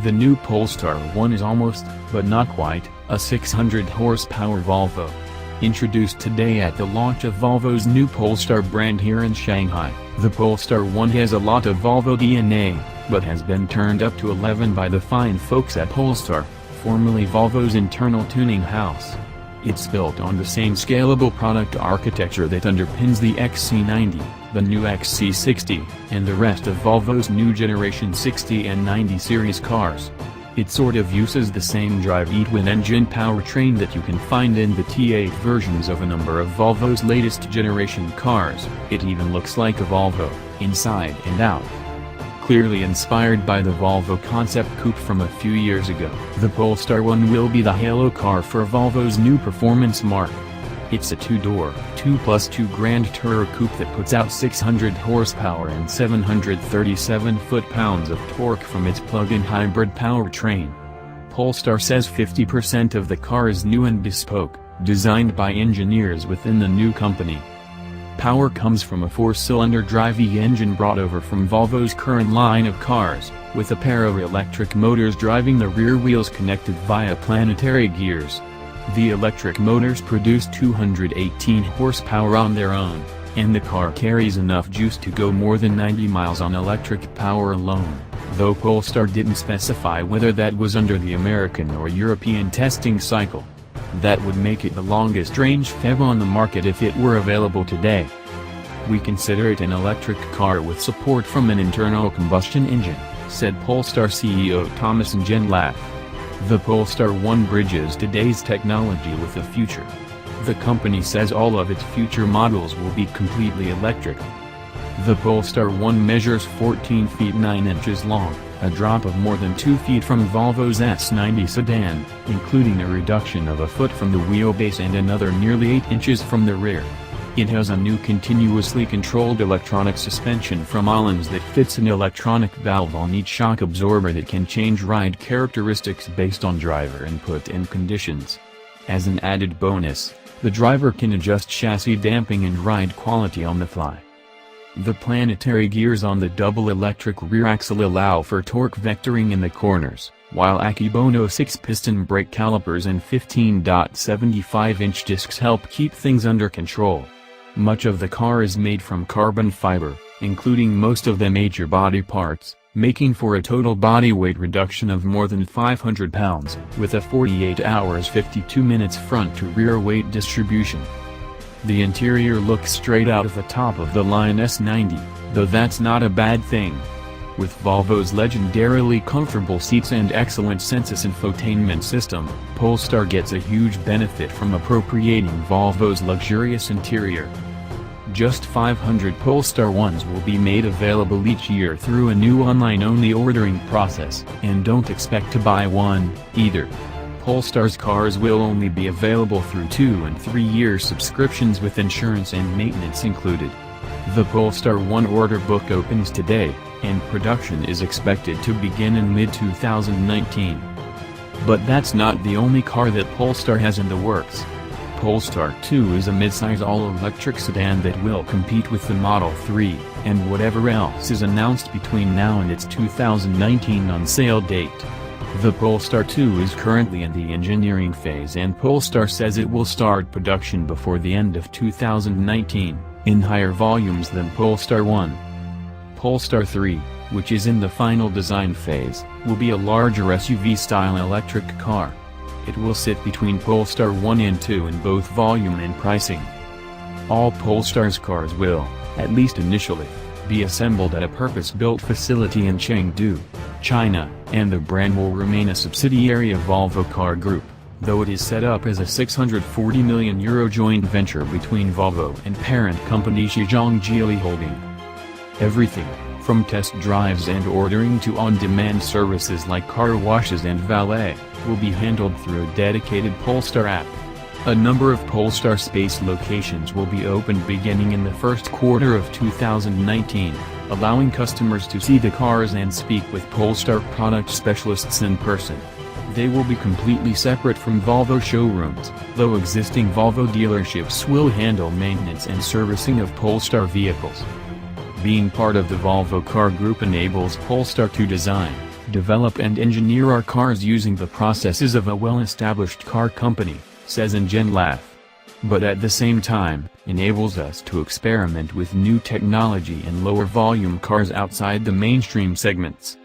The new Polestar 1 is almost, but not quite, a 600 horsepower Volvo. Introduced today at the launch of Volvo's new Polestar brand here in Shanghai, the Polestar 1 has a lot of Volvo DNA, but has been turned up to 11 by the fine folks at Polestar, formerly Volvo's internal tuning house. It's built on the same scalable product architecture that underpins the XC90, the new XC60, and the rest of Volvo's new generation 60 and 90 series cars. It sort of uses the same drive E-twin engine powertrain that you can find in the T8 versions of a number of Volvo's latest generation cars. It even looks like a Volvo, inside and out. Clearly inspired by the Volvo concept coupe from a few years ago, the Polestar 1 will be the halo car for Volvo's new performance marque. It's a two-door, 2+2 Grand Tourer coupe that puts out 600 horsepower and 737 foot-pounds of torque from its plug-in hybrid powertrain. Polestar says 50% of the car is new and bespoke, designed by engineers within the new company. Power comes from a 4-cylinder drive E-engine brought over from Volvo's current line of cars, with a pair of electric motors driving the rear wheels connected via planetary gears. The electric motors produce 218 horsepower on their own, and the car carries enough juice to go more than 90 miles on electric power alone, though Polestar didn't specify whether that was under the American or European testing cycle. That would make it the longest range PHEV on the market if it were available today. We consider it an electric car with support from an internal combustion engine, said Polestar CEO Thomas Genlath. The Polestar 1 bridges today's technology with the future. The company says all of its future models will be completely electric. The Polestar 1 measures 14 feet 9 inches long, a drop of more than 2 feet from Volvo's S90 sedan, including a reduction of a foot from the wheelbase and another nearly 8 inches from the rear. It has a new continuously controlled electronic suspension from Öhlins that fits an electronic valve on each shock absorber that can change ride characteristics based on driver input and conditions. As an added bonus, the driver can adjust chassis damping and ride quality on the fly. The planetary gears on the double electric rear axle allow for torque vectoring in the corners, while Akebono 6-piston brake calipers and 15.75-inch discs help keep things under control. Much of the car is made from carbon fiber, including most of the major body parts, making for a total body weight reduction of more than 500 pounds, with a 48 hours 52 minutes front-to-rear weight distribution. The interior looks straight out of the top-of-the-line S90, though that's not a bad thing. With Volvo's legendarily comfortable seats and excellent Sensus infotainment system, Polestar gets a huge benefit from appropriating Volvo's luxurious interior. Just 500 Polestar 1s will be made available each year through a new online-only ordering process, and don't expect to buy one, either. Polestar's cars will only be available through 2- and 3-year subscriptions with insurance and maintenance included. The Polestar 1 order book opens today, and production is expected to begin in mid-2019. But that's not the only car that Polestar has in the works. Polestar 2 is a midsize all-electric sedan that will compete with the Model 3, and whatever else is announced between now and its 2019 on-sale date. The Polestar 2 is currently in the engineering phase, and Polestar says it will start production before the end of 2019, in higher volumes than Polestar 1. Polestar 3, which is in the final design phase, will be a larger SUV-style electric car. It will sit between Polestar 1 and 2 in both volume and pricing. All Polestar's cars will, at least initially, be assembled at a purpose-built facility in Chengdu, China, and the brand will remain a subsidiary of Volvo Car Group, though it is set up as a €640 million joint venture between Volvo and parent company Zhejiang Geely Holding. Everything, from test drives and ordering to on-demand services like car washes and valet, will be handled through a dedicated Polestar app. A number of Polestar Space locations will be opened beginning in the first quarter of 2019, allowing customers to see the cars and speak with Polestar product specialists in person. They will be completely separate from Volvo showrooms, though existing Volvo dealerships will handle maintenance and servicing of Polestar vehicles. Being part of the Volvo Car Group enables Polestar to design, develop and engineer our cars using the processes of a well-established car company, says Ingen Lath. But at the same time, enables us to experiment with new technology and lower volume cars outside the mainstream segments.